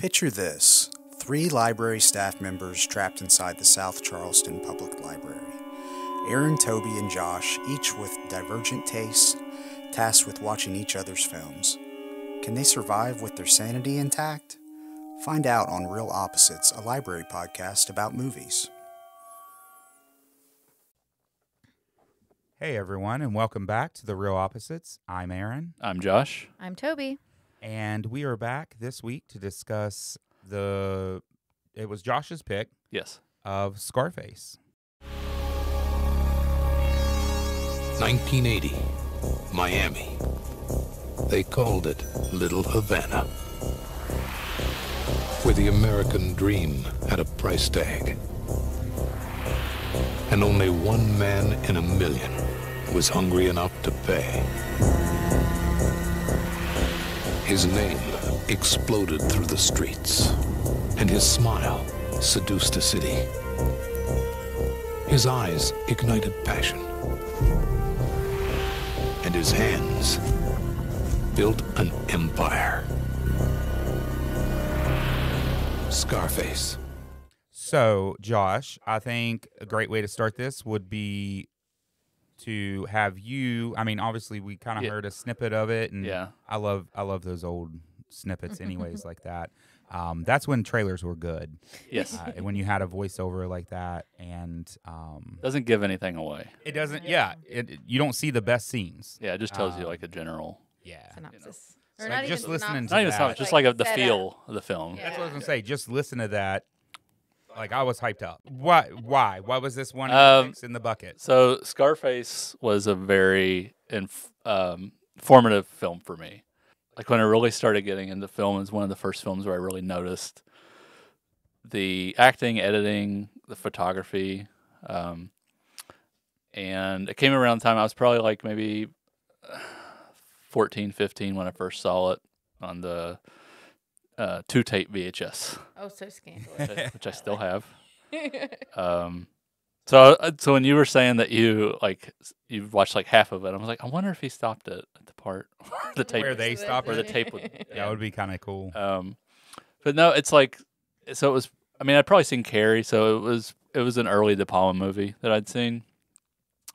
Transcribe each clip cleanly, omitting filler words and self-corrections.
Picture this. 3 library staff members trapped inside the South Charleston Public Library. Aaron, Toby, and Josh, each with divergent tastes, tasked with watching each other's films. Can they survive with their sanity intact? Find out on Real Opposites, a library podcast about movies. Hey everyone, and welcome back to The Real Opposites. I'm Aaron. I'm Josh. I'm Toby. And we are back this week to discuss it was Josh's pick. Yes. Of Scarface. 1980, Miami. They called it Little Havana, where the American dream had a price tag. And only one man in a million was hungry enough to pay. His name exploded through the streets, and his smile seduced a city. His eyes ignited passion, and his hands built an empire. Scarface. So, Josh, I think a great way to start this would be to have you. I mean, obviously, we kind of heard a snippet of it, and I love those old snippets, anyways, like that. That's when trailers were good. Yes, when you had a voiceover like that, and doesn't give anything away. It doesn't. Yeah, you don't see the best scenes. Yeah, it just tells you like a general synopsis. Or not just listening to not even that. just like the feel of the film. That's what I was gonna say. Just listen to that. Like, I was hyped up. Why? Why was this one of the picks in the bucket? So Scarface was a very formative film for me. Like, when I really started getting into film, it was one of the first films where I really noticed the acting, editing, the photography. And it came around the time I was probably like maybe 14, 15 when I first saw it on the 2-tape VHS. Oh, so scandalous. Which I still have. So when you were saying that you watched like half of it, I was like, I wonder if he stopped it at the part where the tape where they stopped, where the tape would. That would be kind of cool. But no, it's like, so it was. I mean, I'd probably seen Carrie, so it was an early De Palma movie that I'd seen,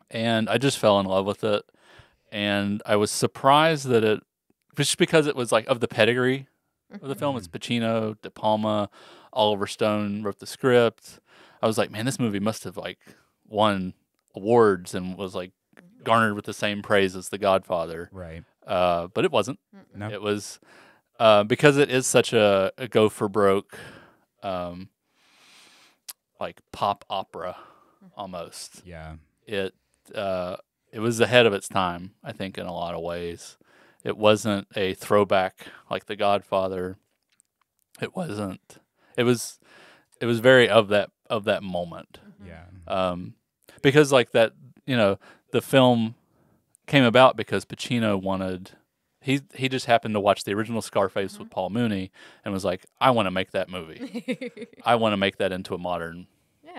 and I just fell in love with it, and I was surprised that it, just because it was like of the pedigree of the film. It's Pacino, De Palma, Oliver Stone wrote the script. I was like, man, this movie must have like won awards and was like garnered with the same praise as The Godfather. Right. But it wasn't. No. It was because it is such a go for broke, like pop opera almost. Yeah. It was ahead of its time, I think, in a lot of ways. It wasn't a throwback like The Godfather. It wasn't. It was very of that moment. Yeah. Because like that, the film came about because Pacino wanted. He just happened to watch the original Scarface with Paul Mooney and was like, I want to make that movie. I want to make that into a modern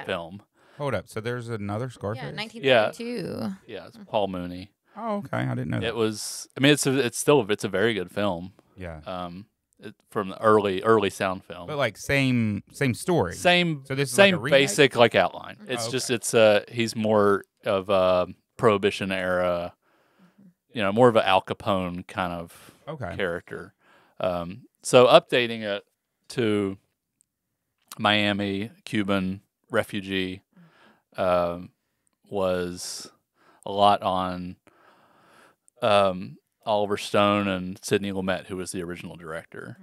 film. Hold up. So there's another Scarface? Yeah, 1932. Yeah, it's Paul Mooney. Oh, okay. I didn't know that. It was. I mean, it's a very good film. Yeah. From the early sound film. But like same story. Same. So this is same like a basic like outline. It's okay. just he's more of a Prohibition era, more of an Al Capone kind of character. So updating it to Miami, Cuban refugee, was a lot on Oliver Stone and Sidney Lumet, who was the original director.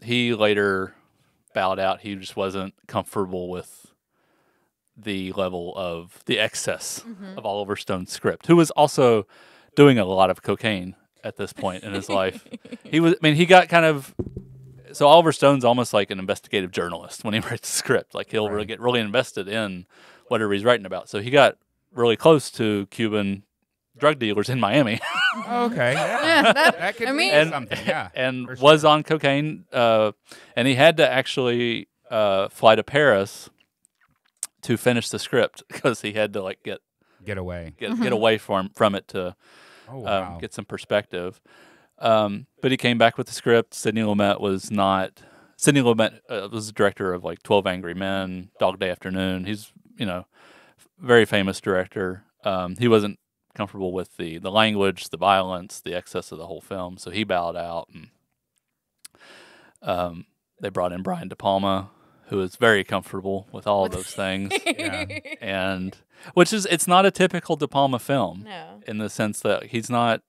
He later bowed out. He just wasn't comfortable with the level of the excess of Oliver Stone's script, who was also doing a lot of cocaine at this point in his life. He got kind of. So Oliver Stone's almost like an investigative journalist when he writes a script. Like he'll really get really invested in whatever he's writing about. So he got really close to Cuban drug dealers in Miami. Okay. Yeah, That could be something. Yeah. And was on cocaine. And he had to actually fly to Paris to finish the script because he had to like get away from it to get some perspective. But he came back with the script. Sidney Lumet was not Sidney Lumet was the director of like 12 Angry Men, Dog Day Afternoon. He's, very famous director. He wasn't comfortable with the language, the violence, the excess of the whole film, so he bowed out. And they brought in Brian De Palma, who is very comfortable with all of those things. And it's not a typical De Palma film. No. In the sense that he's not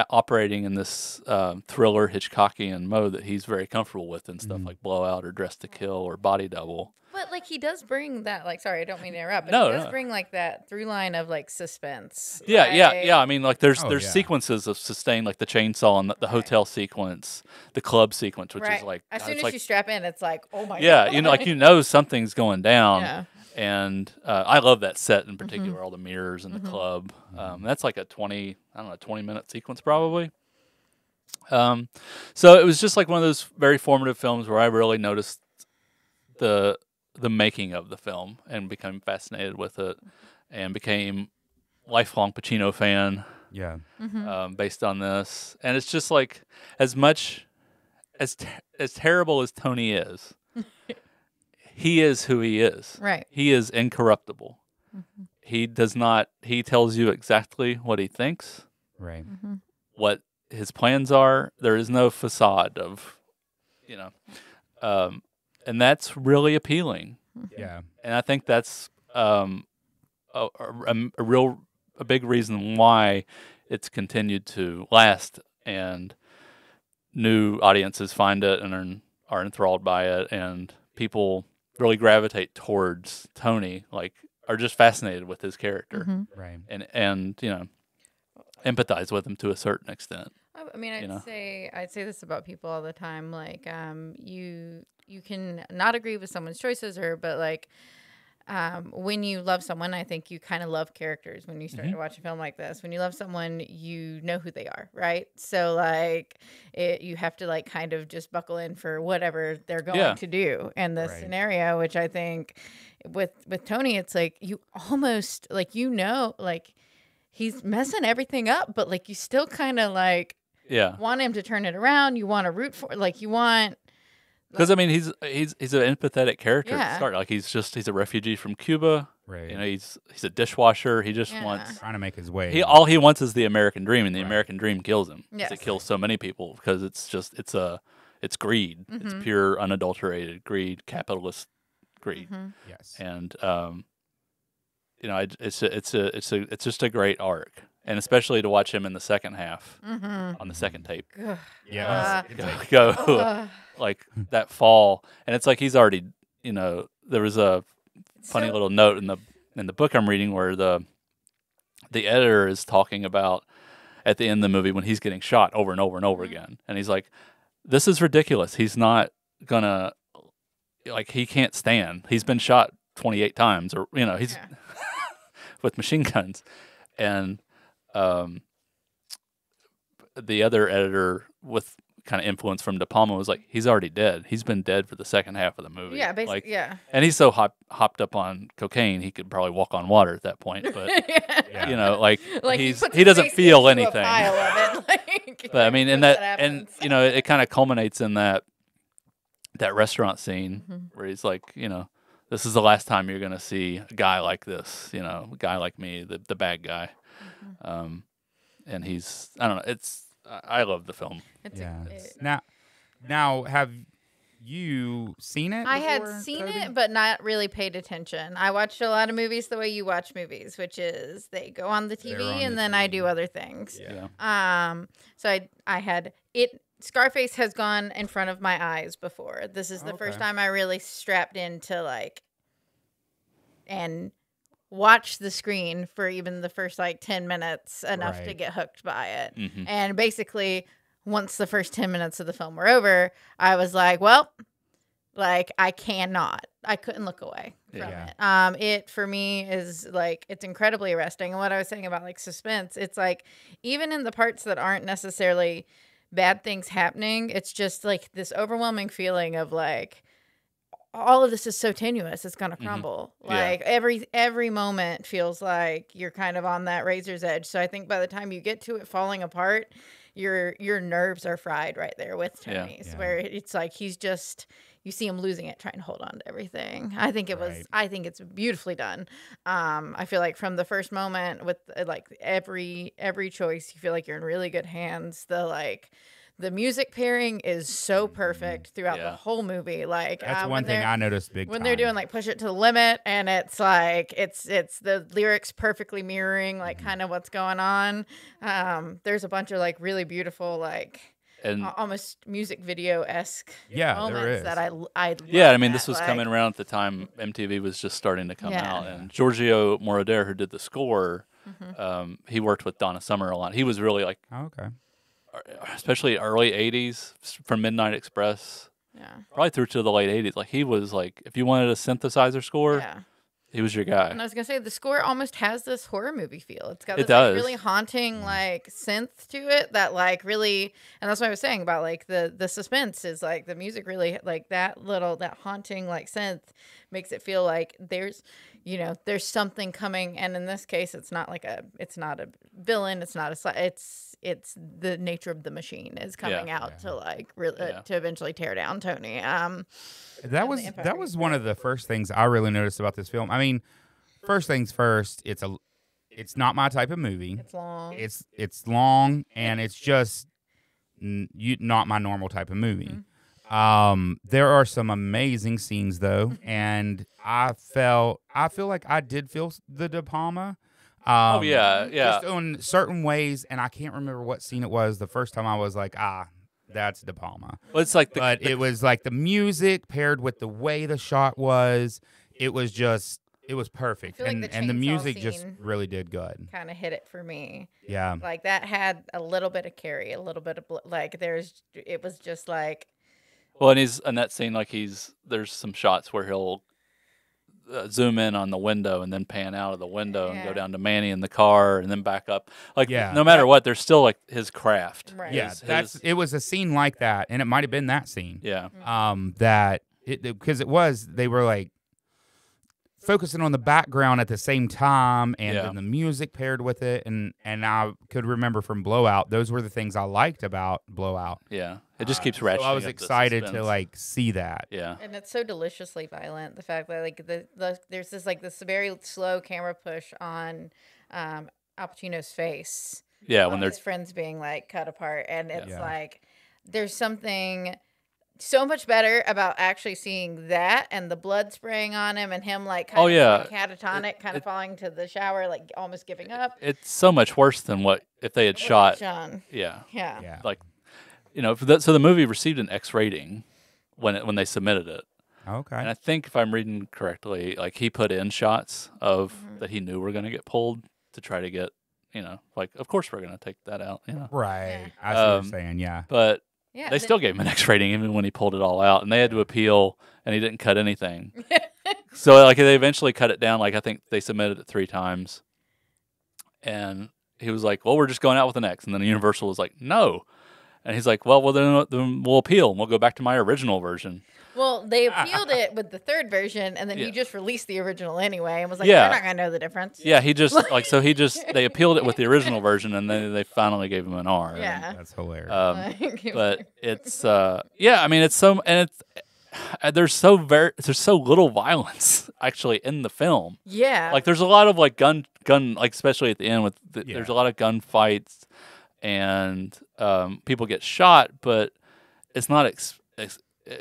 operating in this thriller Hitchcockian mode that he's very comfortable with in stuff like Blowout or Dress to Kill or Body Double. But like he does bring that, like, sorry, I don't mean to interrupt, but No, he does bring like that through line of like suspense. Yeah, right? yeah. I mean, like there's sequences of sustained, like the chainsaw and the hotel sequence, the club sequence, which is like as soon as like, you strap in, it's like, oh my god. Yeah, something's going down. Yeah. And I love that set in particular, all the mirrors in the club. That's like a 20-minute sequence probably. So it was just like one of those very formative films where I really noticed the making of the film and became fascinated with it and became lifelong Pacino fan. Yeah. Based on this. And it's just like as much as terrible as Tony is, he is who he is. Right. He is incorruptible. He tells you exactly what he thinks. Right. What his plans are. There is no facade of, and that's really appealing. Yeah. And I think that's a big reason why it's continued to last and new audiences find it and are enthralled by it, and people really gravitate towards Tony, like are just fascinated with his character, right? And empathize with him to a certain extent. I mean, I'd say this about people all the time. Like, you can not agree with someone's choices, but like, when you love someone, I think you kind of love characters when you start to watch a film like this. When you love someone, you know who they are, right? So like, you have to like kind of just buckle in for whatever they're going to do in this scenario. Which I think with Tony, it's like you almost like like he's messing everything up, but like you still kind of like want him to turn it around. You want to root for because I mean he's an empathetic character at the start. Like he's a refugee from Cuba. Right. He's a dishwasher. He just wants trying to make his way. All he wants is the American dream, and the American dream kills him. Yes. It kills so many people because it's greed. It's pure unadulterated greed, capitalist greed. Yes. And it's just a great arc. And especially to watch him in the second half on the second tape. Go like that fall. And it's like he's already, there was a funny little note in the book I'm reading where the editor is talking about at the end of the movie when he's getting shot over and over and over again. And he's like, this is ridiculous. He's not gonna, like, he can't stand. He's been shot 28 times or, he's with machine guns. And the other editor with kind of influence from De Palma was like, he's already dead. He's been dead for the second half of the movie. Yeah, basically, And he's so hopped up on cocaine, he could probably walk on water at that point. But he doesn't feel anything. But I mean, it kind of culminates in that restaurant scene where he's like, this is the last time you're gonna see a guy like this, a guy like me, the bad guy. And he's, I don't know, I love the film. Now, have you seen it? I had seen it, but not really paid attention. I watched a lot of movies the way you watch movies, which is they go on the TV and then I do other things. Yeah. So I had it. Scarface has gone in front of my eyes before. This is the first time I really strapped into and watch the screen for even the first 10 minutes enough to get hooked by it. And basically, once the first 10 minutes of the film were over, I was like, well, I couldn't look away from it. It for me is it's incredibly arresting. And what I was saying about suspense, it's even in the parts that aren't necessarily bad things happening, it's just this overwhelming feeling of all of this is so tenuous, it's gonna crumble. Every moment feels like you're kind of on that razor's edge. So I think by the time you get to it falling apart, your nerves are fried right there with Tony's, where it's like he's just, you see him losing it trying to hold on to everything. I think I think it's beautifully done. I feel like from the first moment with like every choice, you feel like you're in really good hands. The music pairing is so perfect throughout the whole movie. Like that's one thing I noticed big when time. they're doing like Push It to the Limit, and it's like it's the lyrics perfectly mirroring like kind of what's going on. There's a bunch of like really beautiful like almost music video-esque moments that I love. I mean, this was coming around at the time MTV was just starting to come out, and Giorgio Moroder, who did the score, he worked with Donna Summer a lot. He was really like especially early 80s from Midnight Express, probably through to the late 80s. Like he was like, if you wanted a synthesizer score, he was your guy. And I was gonna say the score almost has this horror movie feel. It's got this like, really haunting like synth to it that like really, and that's what I was saying about like the suspense is like the music really like that haunting like synth makes it feel like there's something coming. And in this case, it's not a villain. It's not it's the nature of the machine is coming out to like really to eventually tear down Tony. That was one of the first things I really noticed about this film. I mean, first things first, it's not my type of movie. It's long. It's long, and it's just not my normal type of movie. There are some amazing scenes though, and I feel like I did feel the De Palma. Just in certain ways, and I can't remember what scene it was. The first time I was like, that's De Palma. Well, it's like it was like the music paired with the way the shot was. It was perfect, like and the music just really did good. Kind of hit it for me. Yeah, like that had a little bit of Carrie, a little bit of like it was just like. Well, and he's in that scene like there's some shots where he'll zoom in on the window and then pan out of the window and go down to Manny in the car and then back up. Like no matter what, there's still like his craft. Right. Yeah, it was a scene like that, and it might have been that scene. Yeah. Because they were like focusing on the background at the same time, and then the music paired with it, and I could remember from Blowout, those were the things I liked about Blowout. Yeah, it just keeps ratcheting. So I was excited to like see that. Yeah, and it's so deliciously violent. The fact that like there's this very slow camera push on Al Pacino's face. Yeah, when his friends being like cut apart, and it's like there's something so much better about actually seeing that and the blood spraying on him and him like kind of catatonic, kind of falling to the shower, like almost giving up. It's so much worse than what if they had shot. Yeah. Like, so the movie received an X rating when they submitted it. Okay. And I think if I'm reading correctly, like he put in shots of that he knew were going to get pulled to try to get, like of course we're going to take that out. Right. I see what you're saying. Yeah. But. Yeah, they still gave him an X rating even when he pulled it all out, and they had to appeal, and he didn't cut anything. So like they eventually cut it down. Like I think they submitted it 3 times, and he was like, "Well, we're just going out with an X," and then Universal was like, "No," and he's like, "Well, then we'll appeal, and we'll go back to my original version." Well, they appealed it with the 3rd version, and then he just released the original anyway, and was like, "They're not gonna know the difference." Yeah, he just they appealed it with the original version, and then they finally gave him an R. Yeah, that's hilarious. But it's I mean, it's so, and it's there's so little violence actually in the film. Yeah, like there's a lot of like gun like especially at the end with there's a lot of gun fights and people get shot, but it's not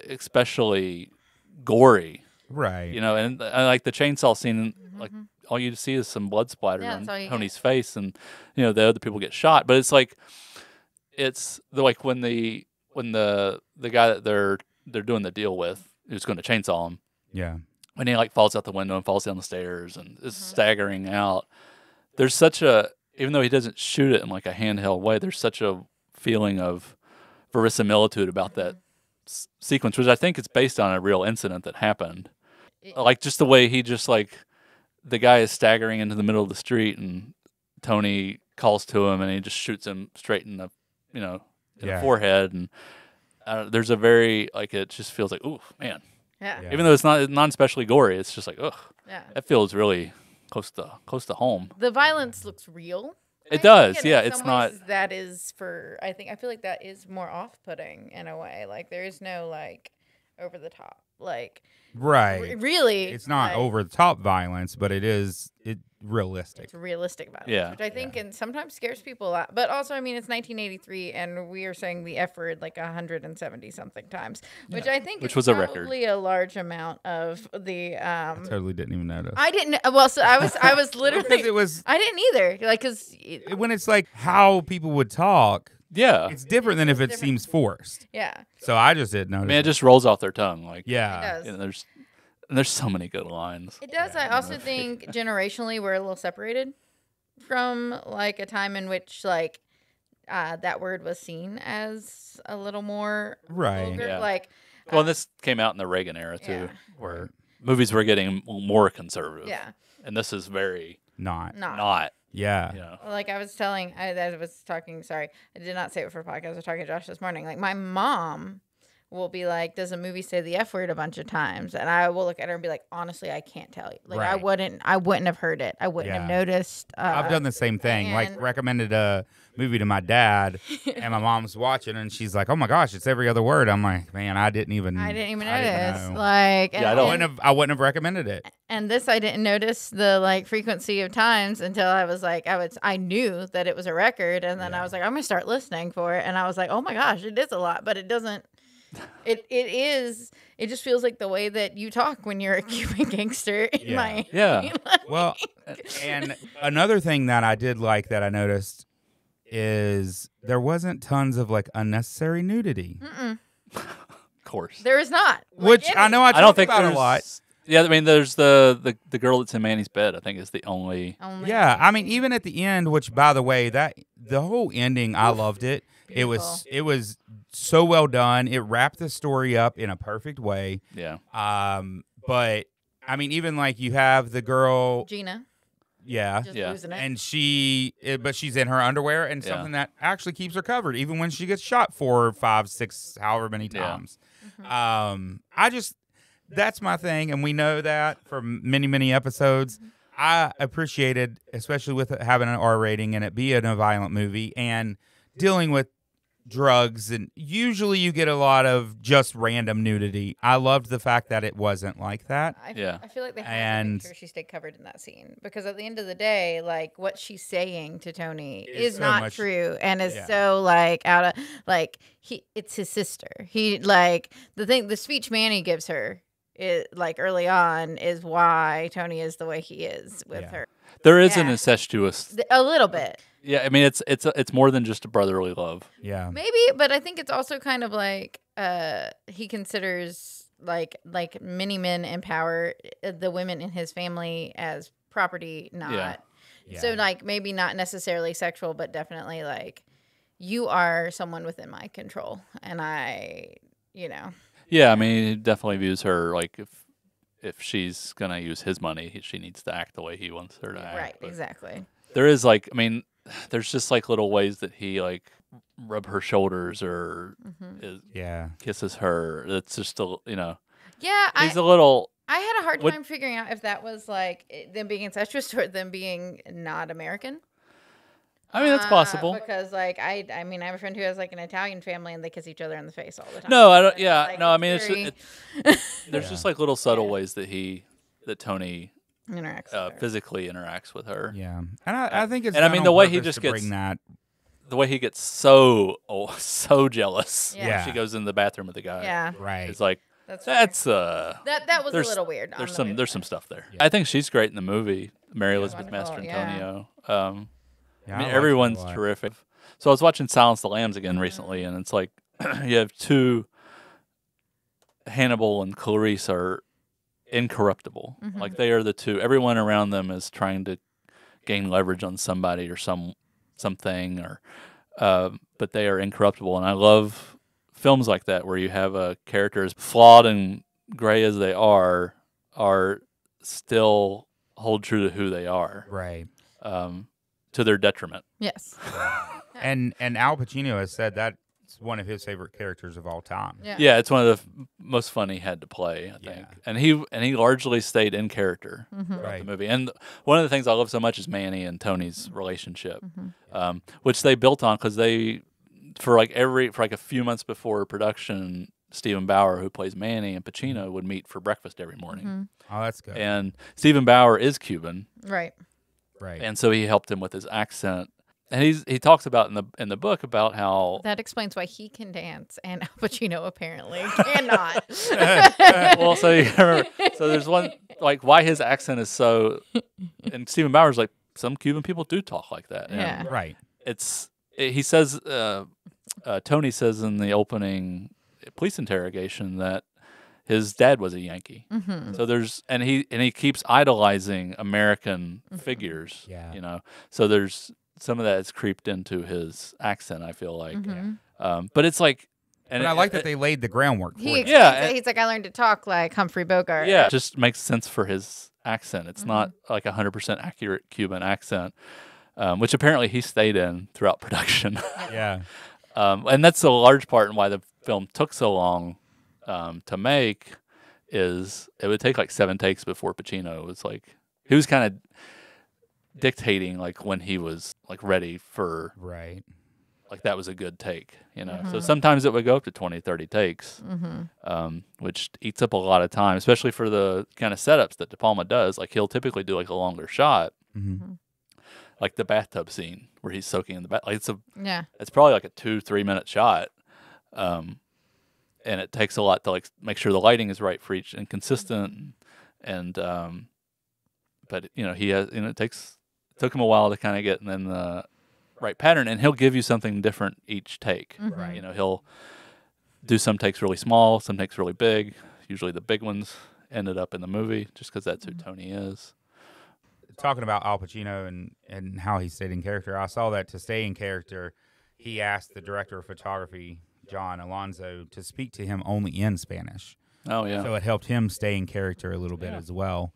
especially gory, right? And like the chainsaw scene, like all you see is some blood splatter on Tony's face, and the other people get shot. But it's like like when the guy that they're doing the deal with, who's going to chainsaw him, when he like falls out the window and falls down the stairs and is staggering out. There's such even though he doesn't shoot it in like a handheld way, there's such a feeling of verisimilitude about that sequence, which I think is based on a real incident that happened. Like just the way he just like the guy is staggering into the middle of the street and Tony calls to him and he just shoots him straight in the the forehead, and there's a very like it just feels like ooh man. Even though it's not especially gory, it's just like ugh. It feels really close to home. The violence looks real. It does, yeah. It's not. That is for. I feel like that is more off-putting in a way. Like there is no like over the top. Like right. Really, it's not like, over the top violence, but it is realistic. It's realistic violence, yeah. which I think and sometimes scares people a lot. But also, I mean, it's 1983, and we are saying the F word like 170 something times, which I think which is was a probably record. a large amount of the. I totally didn't even notice. I didn't. Well, so I was literally. Because it was. I didn't either. Like, because when it's like how people would talk. Yeah, it's different than if it seems forced. Yeah. So I just didn't notice. I mean, it just rolls off their tongue. Like, yeah. It does. There's so many good lines. It does. I also think generationally we're a little separated from like a time in which like that word was seen as a little more vulgar. Yeah. Like, well, this came out in the Reagan era too, where movies were getting more conservative. Yeah. And this is very not. Yeah. You know. Like I was talking, sorry, I did not say it for podcast. I was talking to Josh this morning. Like my mom will be like, does a movie say the F word a bunch of times? And I will look at her and be like, honiously, I can't tell you. Like I wouldn't have heard it. I wouldn't have noticed. I've done the same thing. Like recommended a movie to my dad and my mom's watching and she's like, oh my gosh, it's every other word. I'm like, man, I didn't even notice. Like, yeah, I wouldn't have recommended it. And this, I didn't notice the like frequency of times until I was like, I knew that it was a record. And then I was like, I'm going to start listening for it. And I was like, oh my gosh, it is a lot, but it doesn't. It just feels like the way that you talk when you're a Cuban gangster in my well, and another thing that I did like that I noticed is there wasn't tons of like unnecessary nudity. Of course. There is not. Which I know I don't think about a lot. Yeah, I mean there's the girl that's in Manny's bed, I think is the only yeah, I mean even at the end, which by the way, that the whole ending, I loved it. Beautiful. It was so well done. It wrapped the story up in a perfect way. Yeah. But I mean, even like you have the girl Gina. Yeah. Just losing it. And but she's in her underwear and something that actually keeps her covered, even when she gets shot 4, 5, 6, however many times. Mm-hmm. That's my thing, and we know that from many, many episodes. Mm-hmm. I appreciated, especially with it having an R rating and it being a violent movie and dealing with drugs, and usually you get a lot of just random nudity. I loved the fact that it wasn't like that. I feel like they had to make sure she stayed covered in that scene, because at the end of the day, like what she's saying to Tony is so not true and is so like out of like it's his sister. He like the speech Manny gives her is like early on is why Tony is the way he is with her. There is an incestuous a little bit. Yeah, I mean it's more than just a brotherly love. Yeah, maybe, but I think it's also kind of like he considers like many men empower the women in his family as property, not so like maybe not necessarily sexual, but definitely like you are someone within my control, and Yeah, I mean he definitely views her like if she's gonna use his money, she needs to act the way he wants her to act. Right, exactly. There is like, I mean, there's just like little ways that he like rub her shoulders or kisses her. It's just a he's a little. I had a hard time figuring out if that was like them being incestuous or them being not American. I mean, that's possible. Because like I mean, I have a friend who has like an Italian family and they kiss each other in the face all the time. No, I don't. Yeah, like, no. I mean, there's just like little subtle ways that Tony interacts physically interacts with her. Yeah, and I think it's and I mean the way he just gets that. The way he gets so jealous when she goes in the bathroom with the guy. Yeah, right. It's like that was a little weird. There's some stuff there. Yeah. I think she's great in the movie, Mary Elizabeth Mastrantonio. I mean, everyone's terrific. So I was watching Silence of the Lambs again recently, and it's like you have two, Hannibal and Clarice are incorruptible. Mm-hmm. Like they are the two. Everyone around them is trying to gain leverage on somebody or something, or but they are incorruptible. And I love films like that where you have a character as flawed and gray as they are still hold true to who they are. Right. To their detriment. Yes. And Al Pacino has said that it's one of his favorite characters of all time. Yeah, it's one of the most fun he had to play, I think. And he largely stayed in character throughout the movie. And one of the things I love so much is Manny and Tony's relationship, which they built on because for like a few months before production, Steven Bauer, who plays Manny, and Pacino would meet for breakfast every morning. Oh, that's good. And Steven Bauer is Cuban, Right. and so he helped him with his accent. And he talks about in the book about how that explains why he can dance and Al Pacino apparently cannot. Well, so you remember, so there's one like why his accent is so, and Steven Bauer's like some Cuban people do talk like that. Yeah. Right. He says Tony says in the opening police interrogation that his dad was a Yankee. So he keeps idolizing American figures. Yeah. You know, so there's some of that has creeped into his accent, I feel like. But it's like, and I like that they laid the groundwork for it. He's like, I learned to talk like Humphrey Bogart. Yeah, it just makes sense for his accent. It's not like 100% accurate Cuban accent, which apparently he stayed in throughout production. Yeah. And that's a large part in why the film took so long to make. Is it would take like 7 takes before Pacino was like, he was kind of dictating like when he was like ready for like that was a good take, you know. So sometimes it would go up to 20, 30 takes, which eats up a lot of time, especially for the kind of setups that De Palma does. Like he'll typically do like a longer shot, like the bathtub scene where he's soaking in the bath. Like it's probably like a 2-3 minute shot, and it takes a lot to like make sure the lighting is right for each and consistent, and but you know it took him a while to kind of get in the right pattern, and he'll give you something different each take. You know, he'll do some takes really small, some takes really big. Usually the big ones ended up in the movie just because that's who Tony is. Talking about Al Pacino and how he stayed in character, I saw that to stay in character, he asked the director of photography, John Alonzo, to speak to him only in Spanish. Oh, yeah. So it helped him stay in character a little bit as well.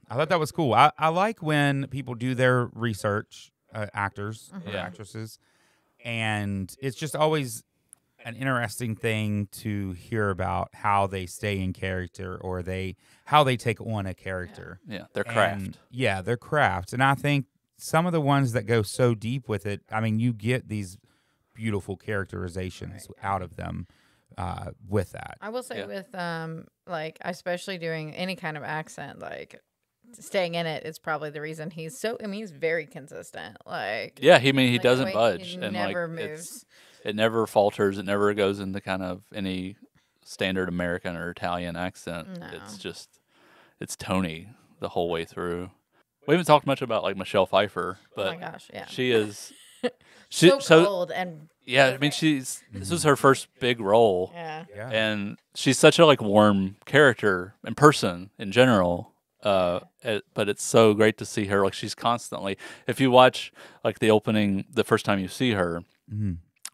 I thought that was cool. I like when people do their research, actors or actresses, and it's just always an interesting thing to hear about how they stay in character or how they take on a character. Yeah, their craft. Their craft. And I think some of the ones that go so deep with it, I mean, you get these beautiful characterizations out of them with that. I will say with like especially doing any kind of accent, like staying in it is probably the reason he's very consistent. Like he doesn't budge. He and never like moves. It never falters. It never goes into kind of any standard American or Italian accent. No. It's Tony the whole way through. We haven't talked much about like Michelle Pfeiffer, but oh my gosh, yeah. she is so cold and I mean this is her first big role. Yeah. And she's such a like warm character and person in general. But it's so great to see her. Like she's constantly, if you watch like the opening, the first time you see her,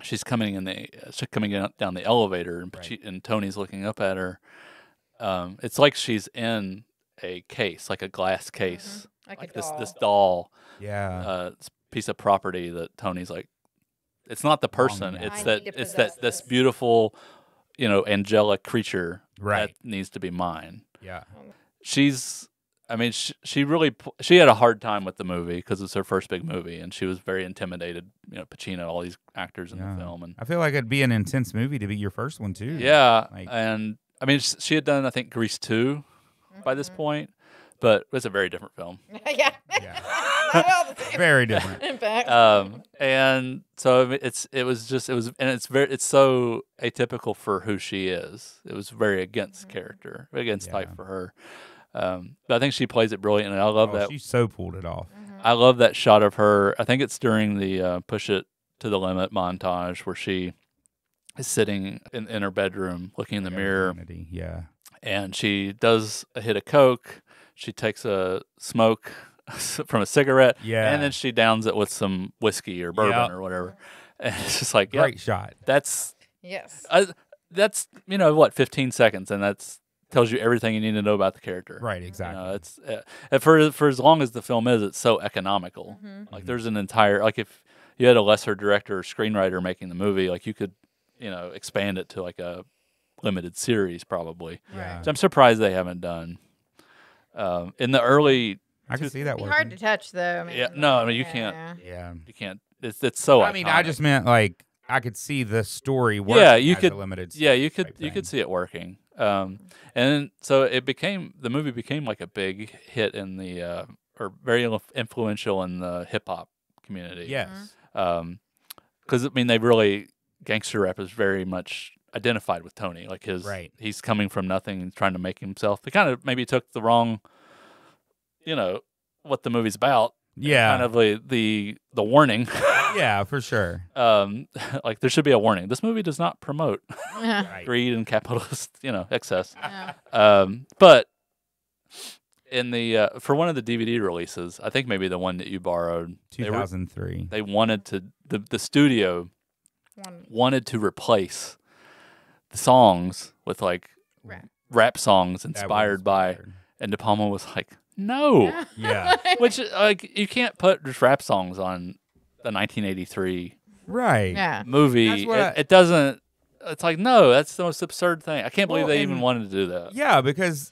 she's coming down the elevator, and Tony's looking up at her. It's like she's in a case, like a glass case, like this doll, piece of property that Tony's like. It's not the person. It's this beautiful, angelic creature that needs to be mine. Yeah, she had a hard time with the movie because it's her first big movie, and she was very intimidated. Pacino, all these actors in the film, and I feel like it'd be an intense movie to be your first one too. Yeah, and I mean, she had done, I think, Grease 2 by this point, but it's a very different film. yeah. Very different. In fact, and so it's so atypical for who she is. It was very against type for her. But I think she plays it brilliantly. And I love that. She so pulled it off. I love that shot of her. I think it's during the Push It to the Limit montage where she is sitting in her bedroom looking in the mirror. Yeah. And she does a hit of coke. She takes a smoke from a cigarette. Yeah. And then she downs it with some whiskey or bourbon or whatever. And it's just like, great shot. That's 15 seconds, and that's tells you everything you need to know about the character. Right, exactly. It's for as long as the film is, it's so economical. Like there's an entire, like if you had a lesser director or screenwriter making the movie, like you could, expand it to like a limited series probably. Right. So I'm surprised they haven't done. In the early, I can see that It'd be working. hard to touch though. I mean, yeah, no, I mean you can't. Yeah. You can't. It's so. I mean, I iconic. just meant like I could see the story working. Yeah, you as could. A limited Yeah, you type could. You thing. could see it working. And so the movie became like a big hit in the or very influential in the hip hop community. Yes. Because I mean, they really gangster rap is very much identified with Tony. Like he's coming from nothing and trying to make himself. They kind of maybe took the wrong, what the movie's about. Yeah. Kind of the warning. Yeah, for sure. Like there should be a warning. This movie does not promote Right. greed and capitalist, excess. Yeah. But in the for one of the DVD releases, I think maybe the one that you borrowed, 2003. they wanted to the studio wanted to replace the songs with like rap songs inspired by, and De Palma was like, no, Yeah. which like you can't put just rap songs on the 1983 Right. Yeah. movie. That's what It doesn't. It's like no, that's the most absurd thing. I can't believe Well, they even and- wanted to do that. Yeah, because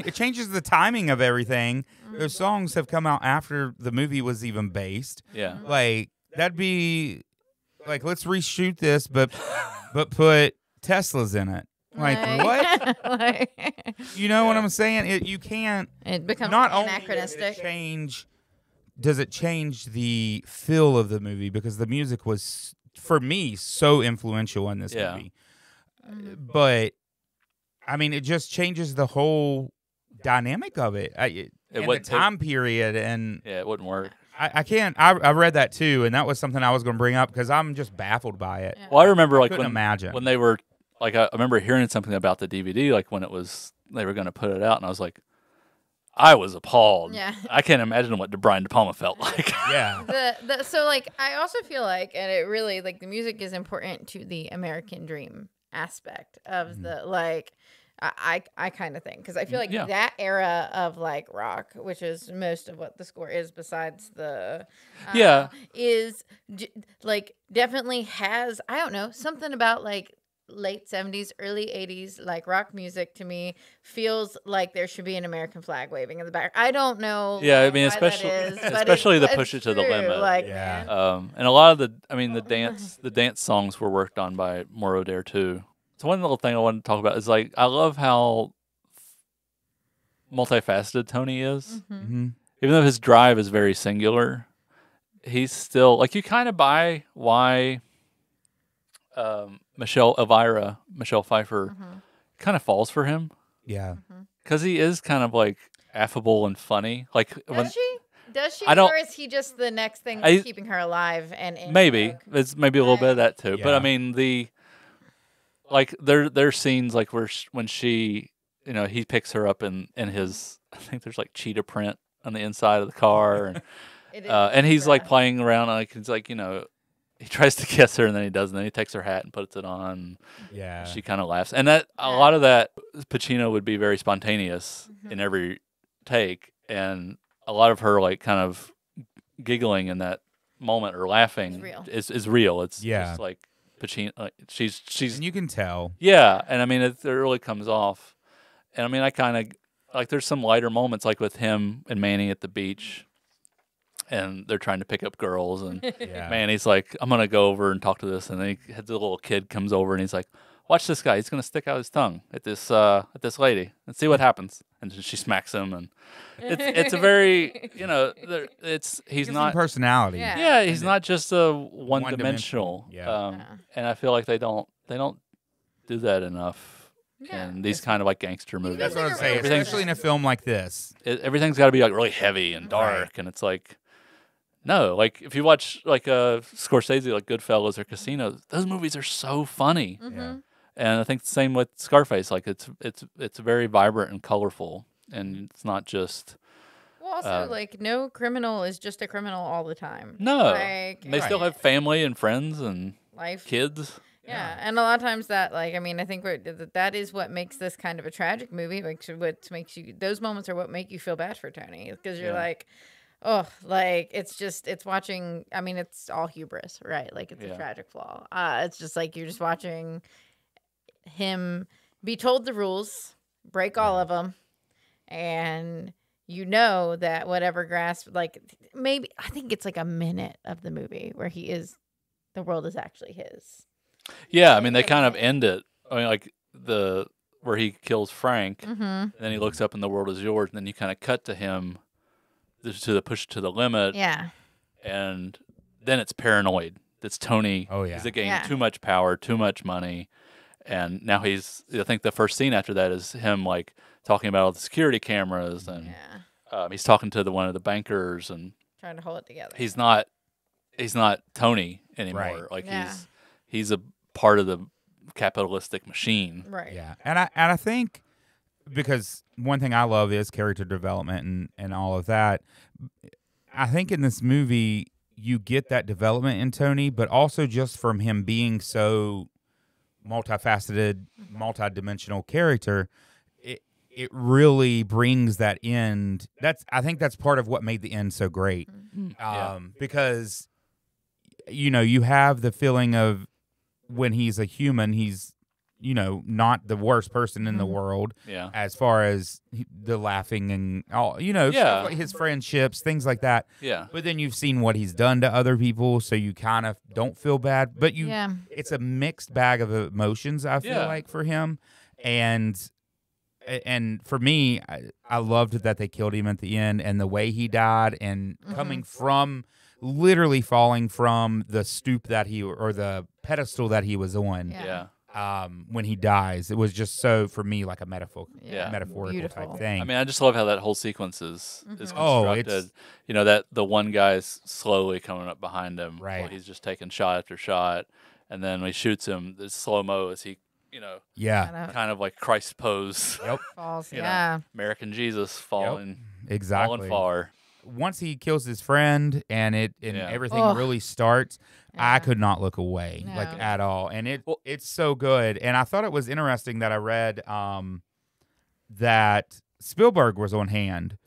it changes the timing of everything. Those songs have come out after the movie was even based. Yeah. Like that'd be like let's reshoot this, but put Teslas in it. Like what? Like, You know what I'm saying? You can't. it becomes Not only anachronistic. does it change the feel of the movie because the music was for me so influential in this Yeah. movie. But I mean, it just changes the whole dynamic of it. And the wouldn't- time period, and Yeah, it wouldn't work. I can't. I read that too, and that was something I was going to bring up because I'm just baffled by it. Well, I remember like couldn't imagine. when they were like I remember hearing something about the DVD like when they were going to put it out, and I was like, I was appalled. Yeah. I can't imagine what Brian De Palma felt like. Yeah. So like I also feel like, and it really like the music is important to the American dream aspect of the like I kind of think because I feel like that era of like rock, which is most of what the score is besides the is like definitely has, I don't know, something about like late 70s, early 80s, like rock music to me feels like there should be an American flag waving in the back. I don't know. Yeah, I mean, why that is, but especially the it's push it to the true, limit. Like, Yeah. And a lot of the dance songs were worked on by Mauro Dare too. So one little thing I wanted to talk about is like I love how multifaceted Tony is. Mm-hmm. Even though his drive is very singular, he's still like you kind of buy why Michelle Pfeiffer kind of falls for him Yeah. because he is kind of like affable and funny. Like Does she? I don't- Or is he just the next thing that's keeping her alive? And in the book? it's maybe a little bit of that too. But Yeah. I mean there's scenes like when she he picks her up in his, I think there's like cheetah print on the inside of the car and It is and he's like rough. playing around like it's like he tries to kiss her and then he doesn't. Then he takes her hat and puts it on. Yeah. She kind of laughs, and that a lot of that Pacino would be very spontaneous in every take, and a lot of her like kind of giggling in that moment or laughing is real. It's just like Pacino. Like, she's and you can tell. yeah, and I mean it really comes off, and I mean I kind of like there's some lighter moments like with him and Manny at the beach. And they're trying to pick up girls, and Manny's like, "I'm gonna go over and talk to this." And then the little kid comes over, and he's like, "Watch this guy. He's gonna stick out his tongue at this lady and see what happens." And she smacks him, and it's a very he's Gives not him personality. Yeah. he's not just a one-dimensional. Yeah. And I feel like they don't do that enough in these kind of like gangster movies. That's what I'm saying. Everything's- Especially in a film like this. Everything's got to be like really heavy and dark, and it's like. No, like if you watch like Scorsese, like Goodfellas or Casino, those movies are so funny. Yeah. And I think the same with Scarface. Like it's very vibrant and colorful, and it's not just. Well, also, like, no criminal is just a criminal all the time. No, Like, they still have family and friends and life. kids. Yeah, and a lot of times that, like, I mean, I think that is what makes this kind of a tragic movie. Like, what makes you, those moments are what make you feel bad for Tony, because you're like, oh, like it's watching. I mean, it's all hubris, right? Like it's a tragic flaw. It's just like you're just watching him be told the rules, break all of them, and you know that whatever grasp, like maybe I think it's like a minute of the movie where the world is actually his. Yeah, I mean they kind of end it. I mean, like where he kills Frank, and then he looks up and the world is yours, and then you kind of cut to him to the push to the limit. Yeah. And then it's paranoid. It's Tony. Oh, yeah. He's gaining too much power, too much money. And now I think the first scene after that is him like talking about all the security cameras, and he's talking to one of the bankers and trying to hold it together. He's not Tony anymore. Right. Like he's a part of the capitalistic machine. Right. Yeah. And I think because one thing I love is character development and all of that. I think in this movie you get that development in Tony, but also just from him being so multifaceted, multidimensional character, it really brings that end. I think that's part of what made the end so great. Because you have the feeling of when he's a human, he's not the worst person in the world. Yeah. As far as the laughing and all, stuff like his friendships, things like that. Yeah. But then you've seen what he's done to other people, so you kind of don't feel bad. But it's a mixed bag of emotions, I feel like, for him. And for me, I loved that they killed him at the end, and the way he died, and coming from literally falling from the stoop or the pedestal that he was on. When he dies, it was just so, for me, like a metaphorical Beautiful type thing. I mean, I just love how that whole sequence is constructed. That the one guy's slowly coming up behind him, right? While he's just taking shot after shot, and then when he shoots him, the slow mo as he, kind of like Christ pose. Yep. Falls. American Jesus falling. Yep. Exactly. Falling far. Once he kills his friend and everything really starts, I could not look away at all, and it's so good. And I thought it was interesting that I read that Spielberg was on hand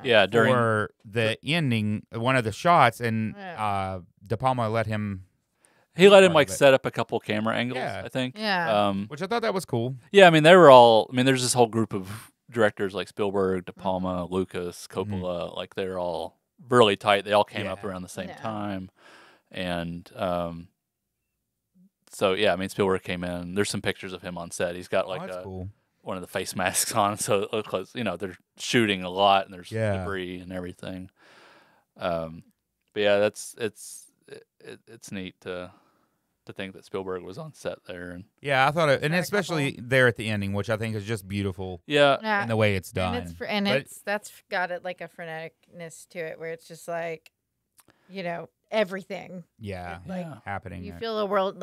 during the ending, one of the shots, and De Palma let him. He let him set up a couple camera angles. I think. Which I thought that was cool. Yeah, I mean they were all. I mean, there's this whole group of directors like Spielberg, De Palma, Lucas, Coppola. Like they're all really tight. They all came up around the same time. And so I mean Spielberg came in. There's some pictures of him on set. He's got like one of the face masks on, so it looks like, they're shooting a lot and there's debris and everything. But yeah, it's neat to think that Spielberg was on set there. And I thought it, and especially there at the ending, which I think is just beautiful. Yeah, in the way it's done, and that's got it like a freneticness to it, where it's just like, everything. Happening. You feel the world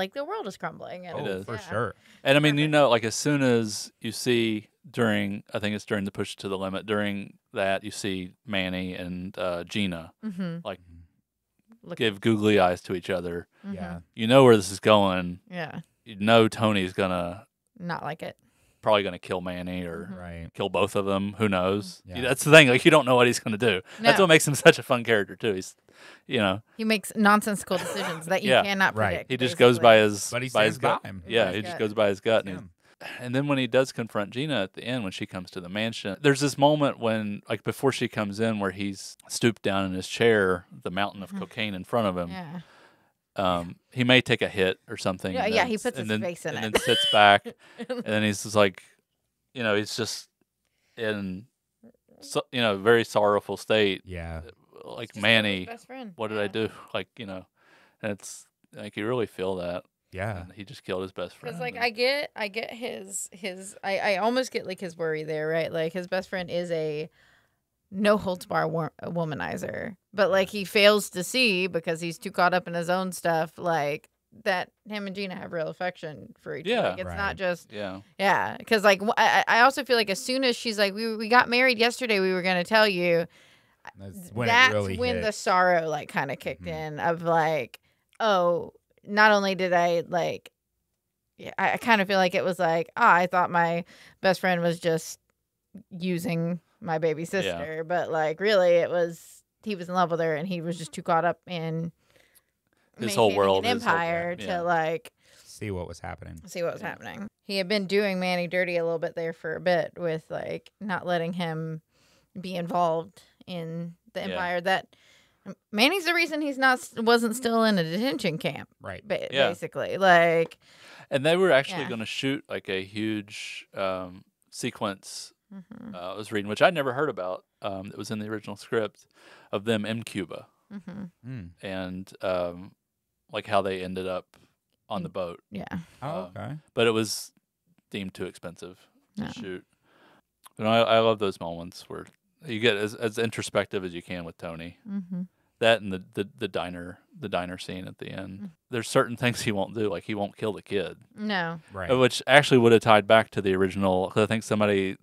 is crumbling. And it is for sure. And I mean, like as soon as you see during the push to the limit, during that you see Manny and Gina give googly eyes to each other. You know where this is going. You know Tony's gonna not like it. Probably going to kill Manny or kill both of them. Who knows? That's the thing. Like, you don't know what he's going to do. No. That's what makes him such a fun character too. He's, he makes nonsensical decisions that you cannot predict. He just goes by his gut. Yeah, he just goes by his gut. And then when he does confront Gina at the end, when she comes to the mansion, there's this moment when, like, before she comes in, where he's stooped down in his chair, the mountain of cocaine in front of him. He may take a hit or something. He puts his face in and it. And then sits back. And then he's just like, he's just in, very sorrowful state. Yeah. Like, Manny, best friend. What did I do? Like, and it's like you really feel that. Yeah. And he just killed his best friend. Because, like, I get his I almost get, like, his worry there, right? Like, his best friend is a no-holds-bar womanizer. But, like, he fails to see, because he's too caught up in his own stuff, like, that him and Gina have real affection for each other. Like, it's not just... Yeah. Because, like, I also feel like as soon as she's like, we got married yesterday, we were going to tell you, that's when the sorrow, like, kind of kicked in of, like, oh... Not only did I, like, I kind of feel like it was like, I thought my best friend was just using my baby sister, but, like, really it was he was in love with her, and he was just too caught up in his whole world, an empire to like see what was happening. He had been doing Manny dirty a little bit there for a bit with like not letting him be involved in the empire. That Manny's the reason he's wasn't still in a detention camp, right? Basically, like. And they were actually going to shoot like a huge sequence. I was reading, which I never heard about. It was in the original script of them in Cuba, and like how they ended up on the boat. Yeah. Oh, okay. But it was deemed too expensive to shoot. But I love those moments where you get as introspective as you can with Tony. That and the diner scene at the end. There's certain things he won't do, like he won't kill the kid. No. Right. Which actually would have tied back to the original. Cause I think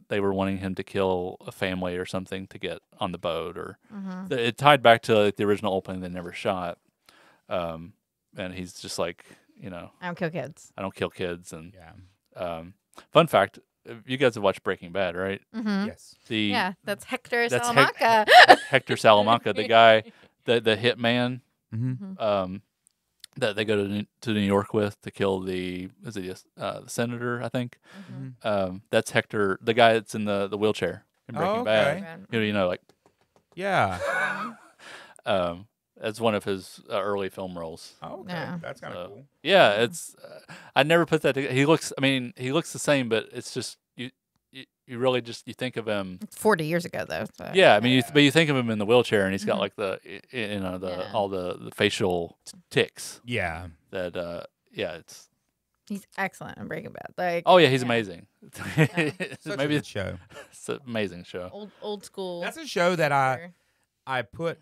they were wanting him to kill a family or something to get on the boat, or it tied back to like the original opening they never shot. And he's just like, I don't kill kids. I don't kill kids. And fun fact, you guys have watched Breaking Bad, right? Yes. That's Hector Salamanca. Hector Salamanca, the guy, the hitman, that they go to New York with to kill the senator, I think. That's Hector, the guy that's in the wheelchair in Breaking Bad. Like. Yeah. That's one of his early film roles. Oh, okay. Yeah. That's kind of cool. Yeah, it's. I never put that together. He looks the same, but it's just you really just you think of him. It's 40 years ago though. So. Yeah, I mean, but you think of him in the wheelchair, and he's got like all the facial tics. Yeah. That it's. He's excellent in Breaking Bad. Like. Oh yeah, he's amazing. It's maybe a good show. It's an amazing show. Old school. That's a show that I put.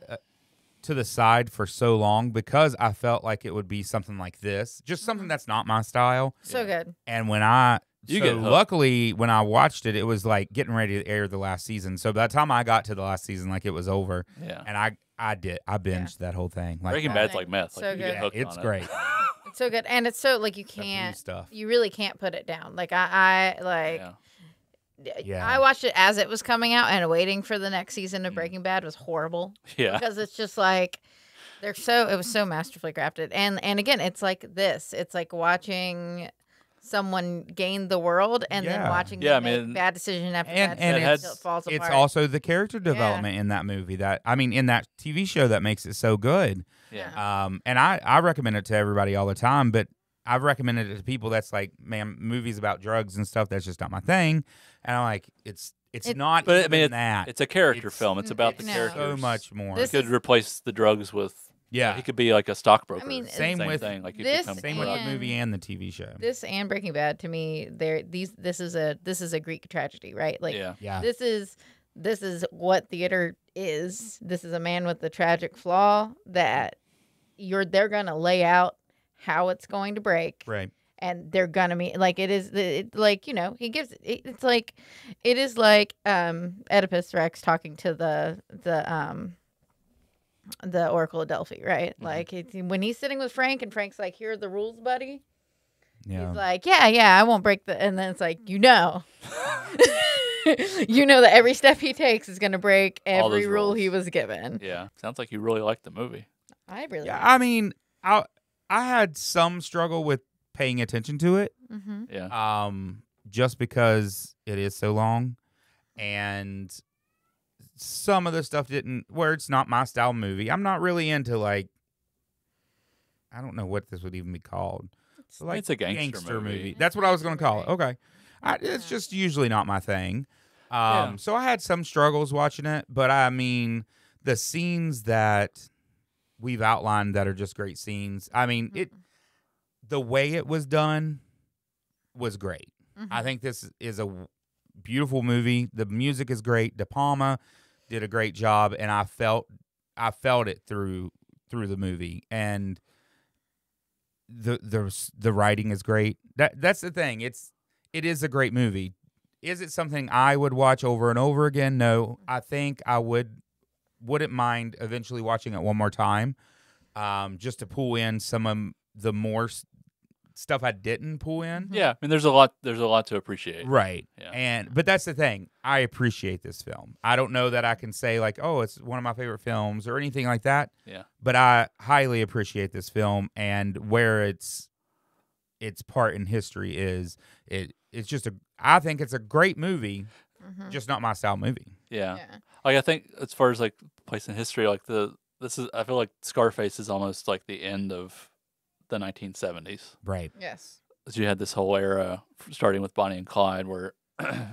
To the side for so long because I felt like it would be something like this, just something that's not my style. So good. And luckily when I watched it, it was like getting ready to air the last season. So by the time I got to the last season, like it was over. Yeah. And I binged that whole thing. Like Breaking Bad's like meth. So like you get hooked it's on great. It's so good, and it's so like you can't. You really can't put it down. Like I like. Yeah. I watched it as it was coming out, and waiting for the next season of Breaking Bad was horrible. Yeah, because it's just like it was so masterfully crafted, and again, it's like this. It's like watching someone gain the world, and then watching them make bad decision after bad decision until it falls apart. It's also the character development in that movie in that TV show that makes it so good. Yeah. And I recommend it to everybody all the time, but I've recommended it to people that's like, man, movies about drugs and stuff, that's just not my thing. And I'm like, it's not but even that. It's a character film. It's about the characters. So much more. He could replace the drugs with, he could be like a stockbroker. I mean, same thing. Like this, same with the movie and the TV show. This and Breaking Bad, to me, this is a Greek tragedy, right? Like, this is what theater is. This is a man with a tragic flaw that they're gonna lay out how it's going to break, right? And they're gonna be like he gives it's like it is like Oedipus Rex talking to the Oracle of Delphi, right? Like when he's sitting with Frank, and Frank's like, "Here are the rules, buddy." Yeah. He's like, "Yeah, I won't break the," and then it's like, you know that every step he takes is gonna break every rule he was given. Yeah, sounds like you really liked the movie. I really. Yeah, I mean, I had some struggle with paying attention to it. Mm-hmm. Yeah. Just because it is so long, and some of the stuff where it's not my style movie. I'm not really into like, I don't know what this would even be called. Like it's a gangster movie. That's what I was going to call it. Okay. It's just usually not my thing. So I had some struggles watching it, but I mean, the scenes that we've outlined that are just great scenes. I mean, the way it was done was great. Mm-hmm. I think this is a beautiful movie. The music is great. De Palma did a great job, and I felt it through the movie, and the writing is great. That's the thing. It is a great movie. Is it something I would watch over and over again? No. I think I wouldn't mind eventually watching it one more time, just to pull in some of the more stuff I didn't pull in. Yeah, I mean, there's a lot to appreciate. Right. Yeah. But that's the thing. I appreciate this film. I don't know that I can say like, oh, it's one of my favorite films or anything like that. Yeah. But I highly appreciate this film, and where its part in history is it's just I think it's a great movie, just not my style movie. Yeah. Like I think as far as like place in history, like I feel like Scarface is almost like the end of the 1970s. Right. Yes. You had this whole era starting with Bonnie and Clyde where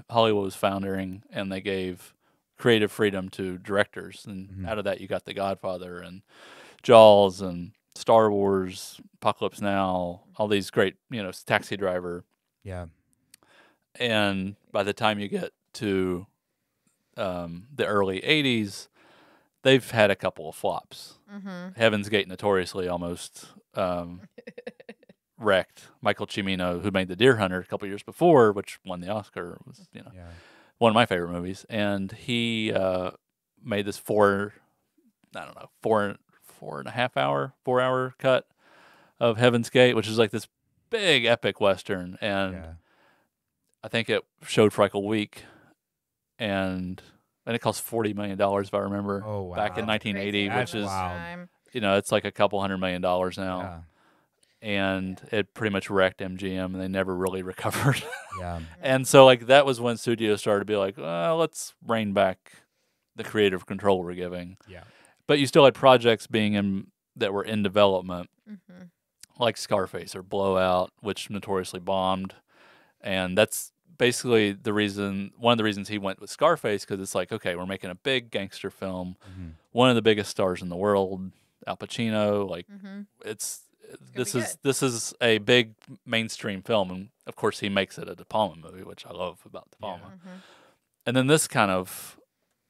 Hollywood was founding and they gave creative freedom to directors. And out of that, you got The Godfather and Jaws and Star Wars, Apocalypse Now, all these great, Taxi Driver. Yeah. And by the time you get to the early 80s, they've had a couple of flops. Heaven's Gate notoriously almost wrecked. Michael Cimino, who made The Deer Hunter a couple years before, which won the Oscar, was one of my favorite movies, and he made this 4 and a half hour, 4 hour cut of Heaven's Gate, which is like this big epic Western, and I think it showed for like a week, and it cost $40 million if I remember. Oh, wow. Back in 1980, That's which is wild. it's like a couple $100 million now. Yeah. And it pretty much wrecked MGM, and they never really recovered. Yeah. And so, like, that was when studios started to be like, well, let's rein back the creative control we're giving. Yeah. But you still had projects that were in development, like Scarface or Blowout, which notoriously bombed. And that's basically one of the reasons he went with Scarface, because it's like, okay, we're making a big gangster film. One of the biggest stars in the world, Al Pacino. Like, this is a big mainstream film, and of course he makes it a De Palma movie, which I love about De Palma. And then this kind of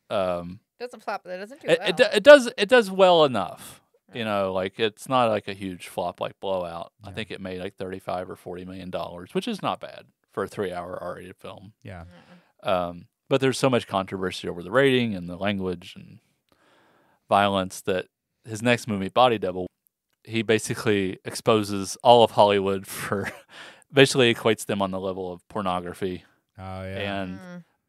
doesn't flop, but it doesn't do well. It does well enough, like it's not like a huge flop like Blowout. I think it made like $35 or $40 million, which is not bad for a 3-hour R-rated film. Yeah. But there's so much controversy over the rating and the language and violence that his next movie, Body Double, he basically exposes all of Hollywood for, basically equates them on the level of pornography. Oh yeah.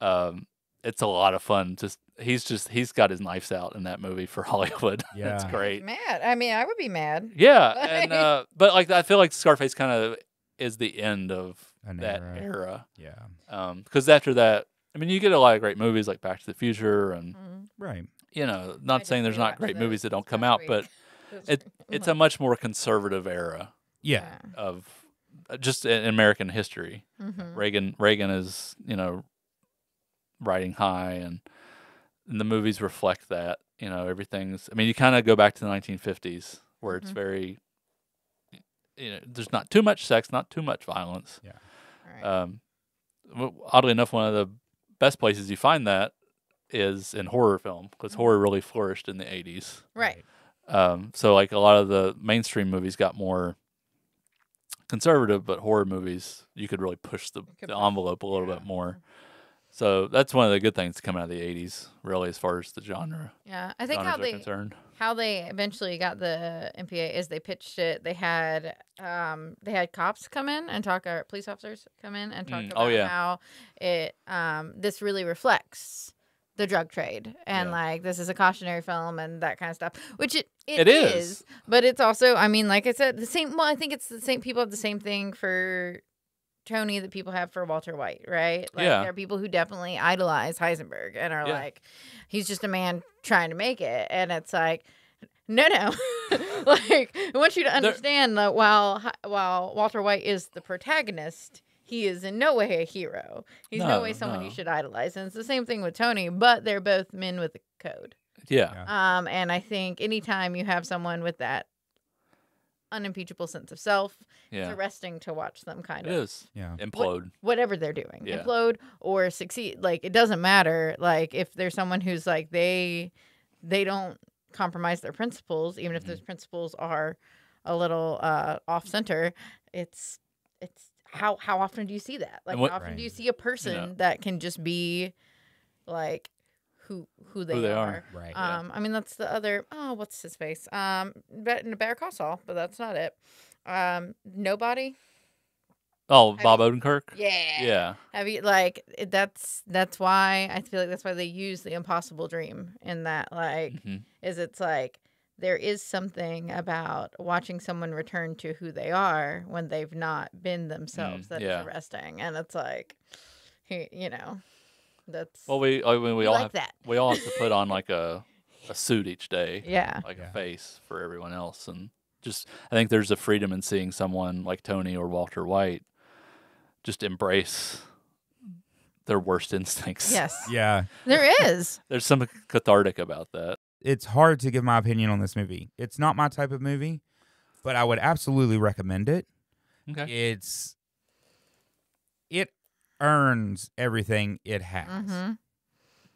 And it's a lot of fun. He's got his knives out in that movie for Hollywood. Yeah. It's great. Mad. I mean, I would be mad. Yeah, and but like I feel like Scarface kind of is the end of that era. Yeah. Because after that, I mean, you get a lot of great movies like Back to the Future and right. Not saying there's not great movies that don't come out, but it's a much more conservative era. Yeah. Of just in American history. Reagan is riding high, and the movies reflect that. Everything's. I mean, you kind of go back to the 1950s where it's very. There's not too much sex, not too much violence. Yeah. Right. Oddly enough, one of the best places you find that is in horror film, because horror really flourished in the 80s. Right. So like a lot of the mainstream movies got more conservative, but horror movies, you could really push the envelope a little bit more. So that's one of the good things coming out of the 80s, really, as far as the genre. Yeah, I think concerned. How they eventually got the MPA is they pitched it. They had cops come in and talk, or police officers come in and talk about how it this really reflects the drug trade, and like this is a cautionary film and that kind of stuff, which it is, but it's also, I mean, like I said, the same. Well, I think it's the same. People have the same thing for Tony that people have for Walter White, right? Like, there are people who definitely idolize Heisenberg and are like, he's just a man trying to make it, and it's like, no. Like, I want you to understand that while Walter White is the protagonist, he is in no way a hero. He's no way someone you should idolize. And it's the same thing with Tony, but they're both men with a code. Yeah. And I think anytime you have someone with that unimpeachable sense of self, it's arresting to watch them kind of implode. Whatever they're doing. Implode or succeed. Like, it doesn't matter. Like, if there's someone who's like, they don't compromise their principles, even if those principles are a little off center, it's how often do you see that? Like, how often do you see a person that can just be like who they are? Right. I mean, that's the other. Oh, what's his face? Better Call Saul, but that's not it. Nobody. Oh, Bob Odenkirk? Yeah. Yeah. Have you like that's why I feel like that's why they use the impossible dream in that like is it's like there is something about watching someone return to who they are when they've not been themselves that is arresting, and it's like that's we all like have that. We all have to put on like a suit each day. Yeah. Like a face for everyone else, and just I think there's a freedom in seeing someone like Tony or Walter White just embrace their worst instincts. Yes. Yeah. There is. There's something cathartic about that. It's hard to give my opinion on this movie. It's not my type of movie, but I would absolutely recommend it. Okay. It earns everything it has.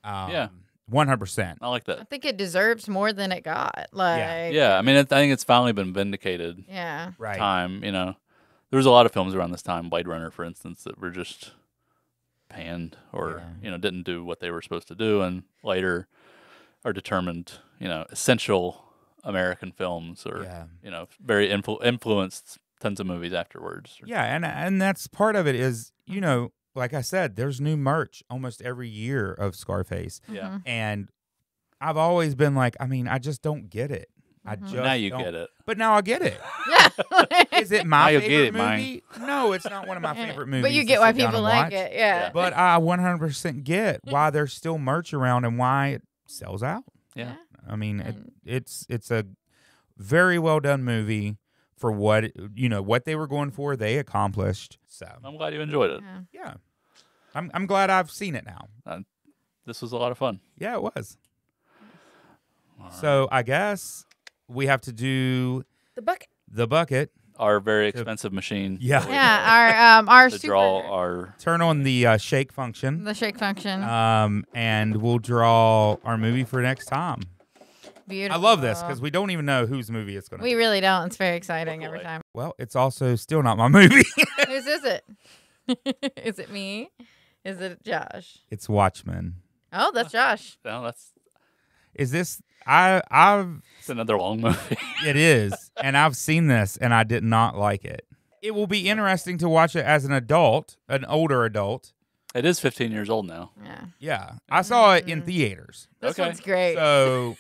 Yeah. 100%. I like I that. think it deserves more than it got. Like Yeah. I mean, I think it's finally been vindicated. Yeah. Right. Time, there was a lot of films around this time, Blade Runner, for instance, that were just panned or didn't do what they were supposed to do, and later are determined, essential American films, or very influenced tons of movies afterwards. Yeah, and that's part of it is, like I said, there's new merch almost every year of Scarface. Yeah. And I've always been like, I just don't get it. I just now you don't. get it. But now I get it. Yeah. Is it my Now favorite you get it, movie? No, it's not one of my favorite movies. But you to get why sit down people and like watch. it. Yeah. But I 100% get why there's still merch around and why it sells out. Yeah. I mean, it's a very well done movie for what what they were going for. They accomplished. So I'm glad you enjoyed it. yeah, I'm glad I've seen it now. This was a lot of fun. Yeah, it was. So I guess we have to do The bucket. Our very expensive machine. Yeah. Yeah, our To super draw our turn on the shake function. the shake function. And we'll draw our movie for next time. Beautiful. I love this because we don't even know whose movie it's going to be. We really don't. It's very exciting every time. Well, it's also still not my movie. Whose is it? Is it me? Is it Josh? It's Watchmen. Oh, that's Josh. No, that's Is this I've it's another long movie. it is, and I've seen this and I did not like it. It will be interesting to watch it as an adult, an older adult. It is 15 years old now. Yeah. Yeah. I saw it in theaters. This Okay. one's great. So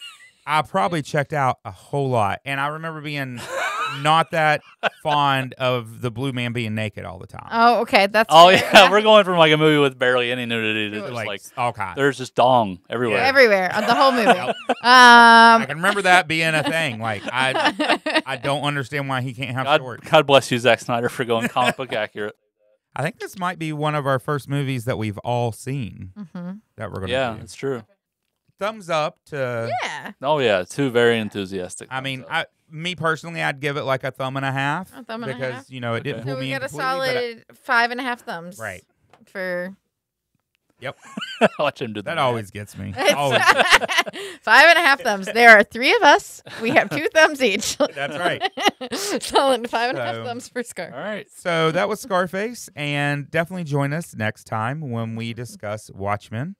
I probably checked out a whole lot. And I remember being not that fond of the blue man being naked all the time. Oh, okay. That's Oh fair. yeah, we're going from like a movie with barely any nudity to just like all kinds. there's just dong everywhere. everywhere on the whole movie. I can remember that being a thing. Like I don't understand why he can't have shorts. God bless you, Zack Snyder, for going comic book accurate. I think this might be one of our first movies that we've all seen that we're going to Yeah, do. it's true. Thumbs up to... Yeah. Oh yeah, two very enthusiastic. I mean, me personally, I'd give it like a thumb and a half. A thumb and a because, half? it didn't Okay. pull So me we in got a completely, solid 5.5 thumbs. Right. For Yep. Watch him do That math. always gets me. It's Always. 5.5 thumbs. There are 3 of us. We have 2 thumbs each. That's right. Solid 5.5 So- thumbs per Scar. All right. So that was Scarface, and definitely join us next time when we discuss Watchmen,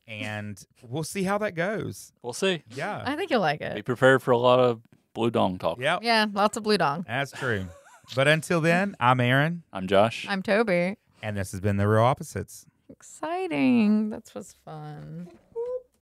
and we'll see how that goes. We'll see. Yeah. I think you'll like Be it. prepared for a lot of blue dong talk. Yep. Yeah, lots of blue dong. That's true. But until then, I'm Aaron, I'm Josh. I'm Toby. and this has been The Real Opposites. Exciting. That was fun.